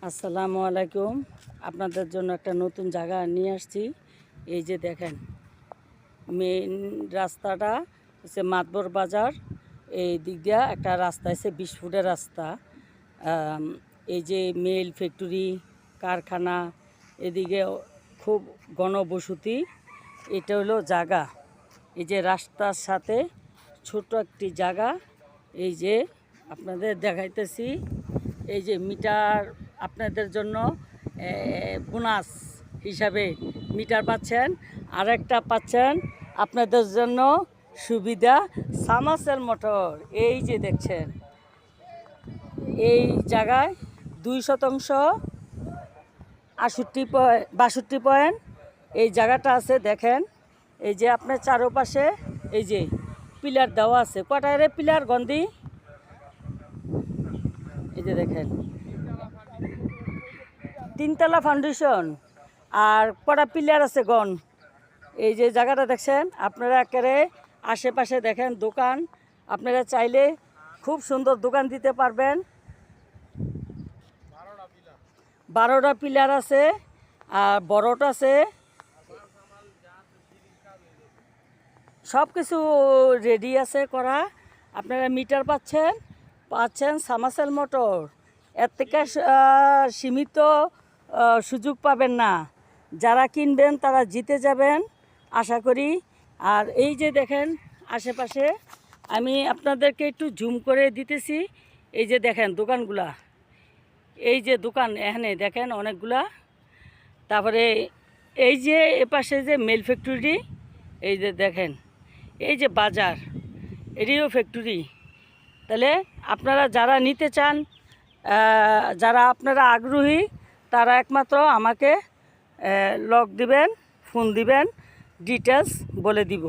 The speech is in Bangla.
আসসালামু আলাইকুম। আপনাদের জন্য একটা নতুন জায়গা নিয়ে আসছি। এই যে দেখেন, মেইন রাস্তাটা হচ্ছে মাতবর বাজার। এই দিক দিয়ে একটা রাস্তা আছে, 20 ফুটের রাস্তা। এই যে মেল ফ্যাক্টরি, কারখানা, এদিকে খুব ঘনবসতি। এটা হলো জায়গা। এই যে রাস্তার সাথে ছোট একটি জায়গা। এই যে আপনাদের দেখাইতেছি, এই যে মিটার আপনাদের জন্য বোনাস হিসাবে মিটার পাচ্ছেন। আরেকটা পাচ্ছেন আপনাদের জন্য সুবিধা, সামারসেল মোটর। এই যে দেখছেন, এই জায়গায় 2% 62 পয়েন্ট এই জায়গাটা আছে। দেখেন, এই যে আপনার চারপাশে এই যে পিলার দেওয়া আছে। কটায় রে পিলার গন্ধি? এই যে দেখেন, 3তলা ফাউন্ডেশন আর কটা পিলার আছে গন। এই যে জায়গাটা দেখছেন, আপনারা একেবারে আশেপাশে দেখেন দোকান। আপনারা চাইলে খুব সুন্দর দোকান দিতে পারবেন। 12টা পিলার আছে আর বড়টা আছে। সব কিছু রেডি আছে করা। আপনারা মিটার পাচ্ছেন সামারসেল মোটর। এর থেকে সীমিত সুযোগ পাবেন না। যারা কিনবেন তারা জিতে যাবেন আশা করি। আর এই যে দেখেন আশেপাশে, আমি আপনাদেরকে একটু জুম করে দিতেছি। এই যে দেখেন দোকানগুলা, এই যে দোকান এখানে দেখেন অনেকগুলা। তারপরে এই যে এপাশে যে মেল ফ্যাক্টরি, এই যে দেখেন এই যে বাজার, এটিও ফ্যাক্টরি। তাহলে আপনারা যারা নিতে চান, যারা আপনারা আগ্রহী, তারা একমাত্র আমাকে লক দিবেন, ফোন দিবেন, ডিটেলস বলে দিব।